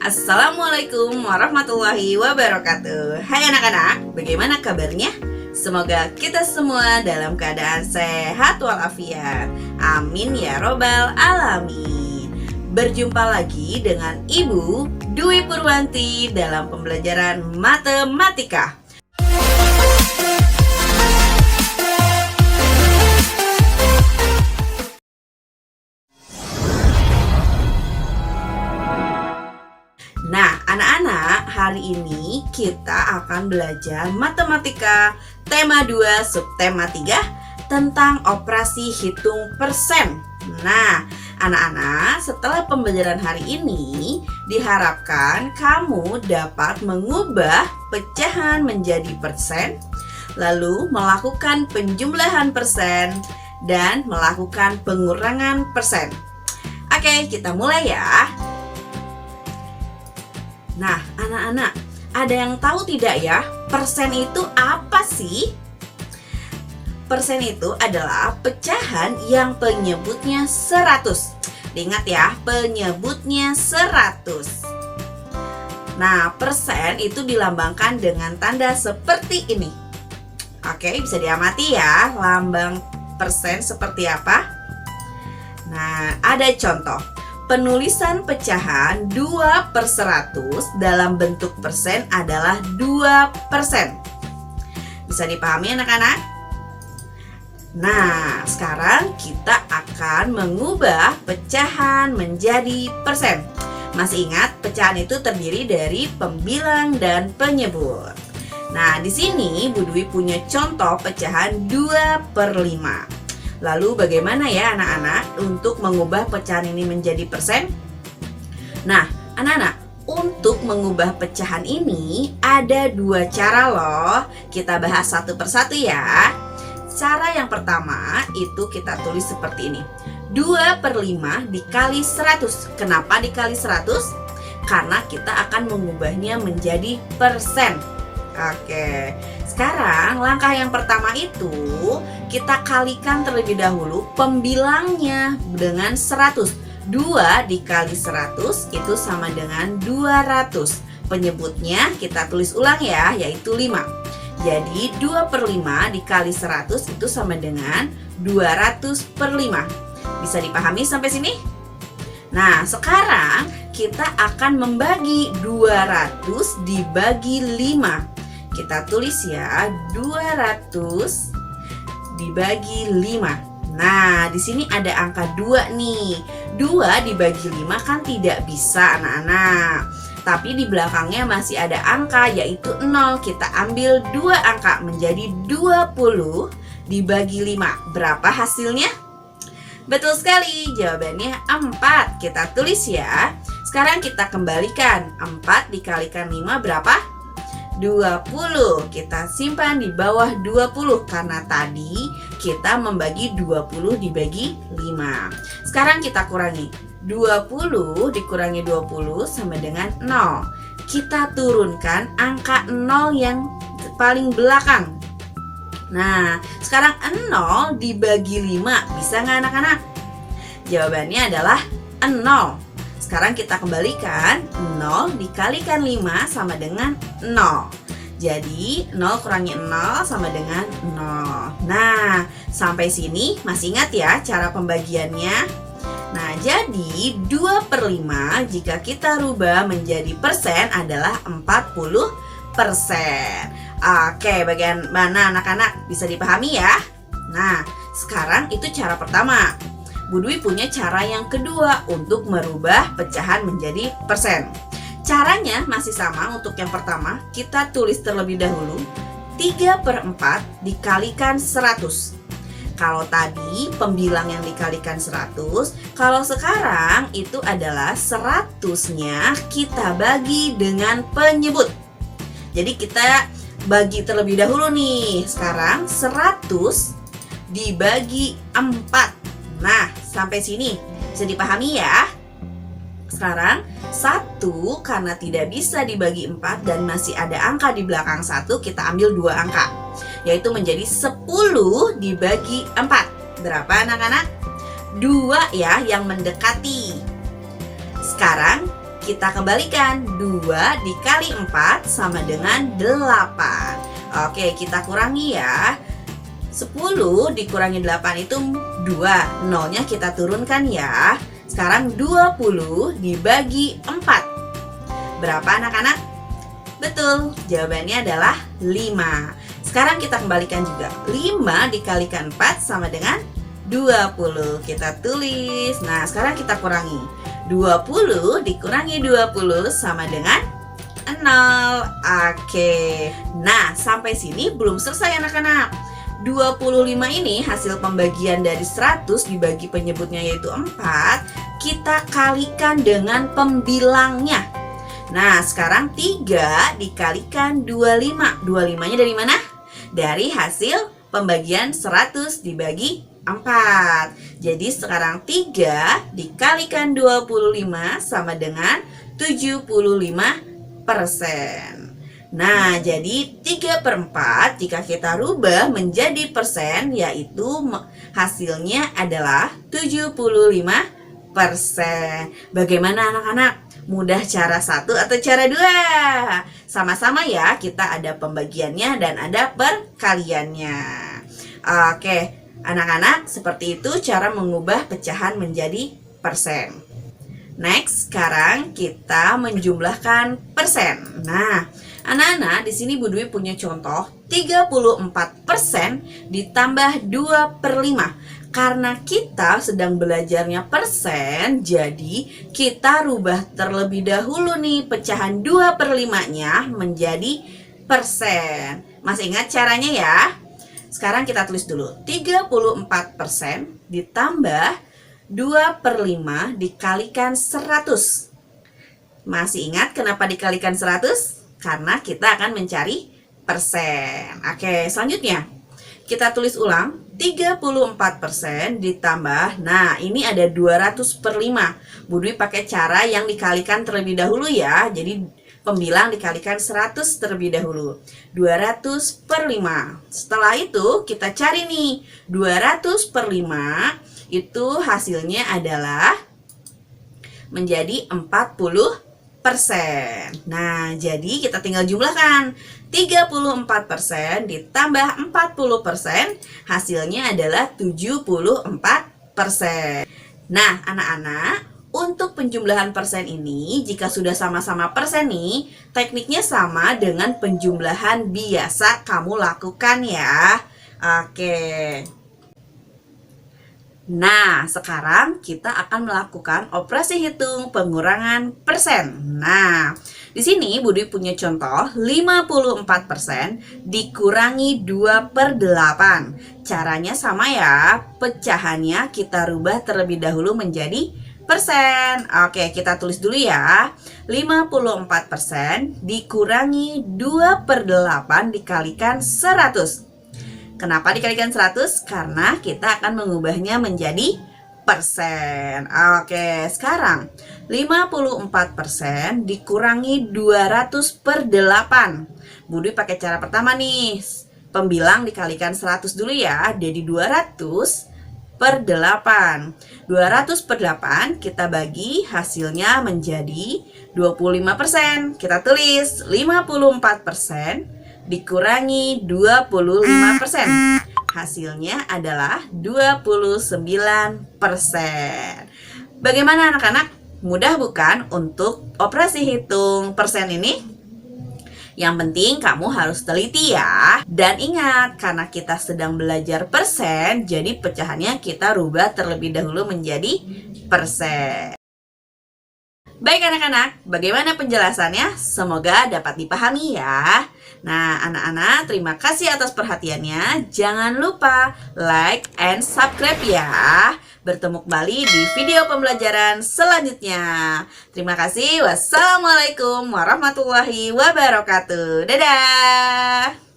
Assalamualaikum warahmatullahi wabarakatuh. Hai anak-anak, bagaimana kabarnya? Semoga kita semua dalam keadaan sehat walafiat. Amin ya robbal alamin. Berjumpa lagi dengan Ibu Dwi Purwanti dalam pembelajaran matematika. Nah, anak-anak, hari ini kita akan belajar matematika tema 2 subtema 3 tentang operasi hitung persen. Nah, anak-anak, setelah pembelajaran hari ini diharapkan kamu dapat mengubah pecahan menjadi persen, lalu melakukan penjumlahan persen dan melakukan pengurangan persen. Oke, kita mulai ya. Nah, anak-anak, ada yang tahu tidak ya, persen itu apa sih? Persen itu adalah pecahan yang penyebutnya 100. Ingat ya, penyebutnya 100. Nah, persen itu dilambangkan dengan tanda seperti ini. Oke, bisa diamati ya, lambang persen seperti apa? Nah, ada contoh. Penulisan pecahan 2/100 dalam bentuk persen adalah 2%. Bisa dipahami anak-anak? Nah, sekarang kita akan mengubah pecahan menjadi persen. Masih ingat, pecahan itu terdiri dari pembilang dan penyebut. Nah, di sini Bu Dwi punya contoh pecahan 2/5. Lalu bagaimana ya anak-anak untuk mengubah pecahan ini menjadi persen? Nah, anak-anak, untuk mengubah pecahan ini ada 2 cara loh. Kita bahas satu persatu ya. Cara yang pertama itu kita tulis seperti ini. 2/5 dikali 100. Kenapa dikali 100? Karena kita akan mengubahnya menjadi persen. Oke, sekarang langkah yang pertama itu kita kalikan terlebih dahulu pembilangnya dengan 100. 2 dikali 100 itu sama dengan 200. Penyebutnya kita tulis ulang ya, yaitu 5. Jadi 2/5 dikali 100 itu sama dengan 200/5. Bisa dipahami sampai sini? Nah, sekarang kita akan membagi 200 dibagi 5. Kita tulis ya, 200 dibagi 5. Nah, di sini ada angka 2 nih. 2 dibagi 5 kan tidak bisa anak-anak. Tapi di belakangnya masih ada angka yaitu 0. Kita ambil 2 angka menjadi 20 dibagi 5. Berapa hasilnya? Betul sekali, jawabannya 4. Kita tulis ya. Sekarang kita kembalikan. 4 dikalikan 5 berapa? 20. Kita simpan di bawah 20 karena tadi kita membagi 20 dibagi 5. Sekarang kita kurangi. 20 dikurangi 20 sama dengan 0. Kita turunkan angka 0 yang paling belakang. Nah, sekarang 0 dibagi 5. Bisa nggak anak-anak? Jawabannya adalah 0. Sekarang kita kembalikan. 0 dikalikan 5 sama dengan 0. Jadi 0 kurangi 0 sama dengan 0. Nah, sampai sini masih ingat ya cara pembagiannya? Nah, jadi 2/5 jika kita rubah menjadi persen adalah 40%. Oke, bagian mana anak-anak? Bisa dipahami ya? Nah, sekarang itu cara pertama. Bu Dwi punya cara yang kedua untuk merubah pecahan menjadi persen. Caranya masih sama untuk yang pertama. Kita tulis terlebih dahulu 3/4 dikalikan 100. Kalau tadi pembilang yang dikalikan 100, kalau sekarang itu adalah 100-nya kita bagi dengan penyebut. Jadi kita bagi terlebih dahulu nih. Sekarang 100 dibagi 4. Nah, sampai sini bisa dipahami ya? Sekarang 1 karena tidak bisa dibagi 4 dan masih ada angka di belakang 1, kita ambil 2 angka, yaitu menjadi 10 dibagi 4. Berapa anak-anak? 2 ya yang mendekati. Sekarang kita kembalikan. 2 dikali 4 sama dengan 8. Oke, kita kurangi ya. 10 dikurangi 8 itu 2. Nolnya kita turunkan ya. Sekarang 20 dibagi 4. Berapa anak-anak? Betul, jawabannya adalah 5. Sekarang kita kembalikan juga. 5 dikalikan 4 sama dengan 20. Kita tulis. Nah, sekarang kita kurangi. 20 dikurangi 20 sama dengan 0. Oke. Nah, sampai sini belum selesai anak-anak. 25 ini hasil pembagian dari 100 dibagi penyebutnya yaitu 4. Kita kalikan dengan pembilangnya. Nah, sekarang 3 dikalikan 25. 25-nya dari mana? Dari hasil pembagian 100 dibagi 4. Jadi sekarang 3 dikalikan 25 sama dengan 75%. Nah, jadi 3/4 jika kita rubah menjadi persen, yaitu hasilnya adalah 75%. Bagaimana anak-anak? Mudah cara 1 atau cara 2? Sama-sama ya, kita ada pembagiannya dan ada perkaliannya. Oke, anak-anak, seperti itu cara mengubah pecahan menjadi persen. Next, sekarang kita menjumlahkan persen. Nah, anak-anak, di sini Bu Dwi punya contoh 34% ditambah 2/5. Karena kita sedang belajarnya persen, jadi kita rubah terlebih dahulu nih pecahan 2/5-nya menjadi persen. Masih ingat caranya ya? Sekarang kita tulis dulu. 34% ditambah 2/5 dikalikan 100. Masih ingat kenapa dikalikan 100? Karena kita akan mencari persen. Oke, selanjutnya kita tulis ulang. 34% ditambah, nah ini ada 200/5. Bu Dwi pakai cara yang dikalikan terlebih dahulu ya. Jadi pembilang dikalikan 100 terlebih dahulu. 200/5. Setelah itu kita cari nih. 200/5 itu hasilnya adalah menjadi 40%. Nah, jadi kita tinggal jumlahkan. 34% ditambah 40%, hasilnya adalah 74%. Nah, anak-anak, untuk penjumlahan persen ini, jika sudah sama-sama persen nih, tekniknya sama dengan penjumlahan biasa kamu lakukan ya. Oke. Nah, sekarang kita akan melakukan operasi hitung pengurangan persen. Nah, di sini Bu Dwi punya contoh 54% dikurangi 2/8. Caranya sama ya, pecahannya kita rubah terlebih dahulu menjadi persen. Oke, kita tulis dulu ya. 54% dikurangi 2/8 dikalikan 100. Kenapa dikalikan 100? Karena kita akan mengubahnya menjadi persen. Oke, sekarang 54% dikurangi 200/8. Bu Dwi pakai cara pertama nih. Pembilang dikalikan 100 dulu ya. Jadi 200/8. 200/8 kita bagi, hasilnya menjadi 25%. Kita tulis 54% dikurangi 25%. Hasilnya adalah 29%. Bagaimana anak-anak? Mudah bukan untuk operasi hitung persen ini? Yang penting kamu harus teliti ya. Dan ingat, karena kita sedang belajar persen, jadi pecahannya kita rubah terlebih dahulu menjadi persen. Baik anak-anak, bagaimana penjelasannya? Semoga dapat dipahami ya. Nah, anak-anak, terima kasih atas perhatiannya. Jangan lupa like and subscribe ya. Bertemu kembali di video pembelajaran selanjutnya. Terima kasih. Wassalamualaikum warahmatullahi wabarakatuh. Dadah.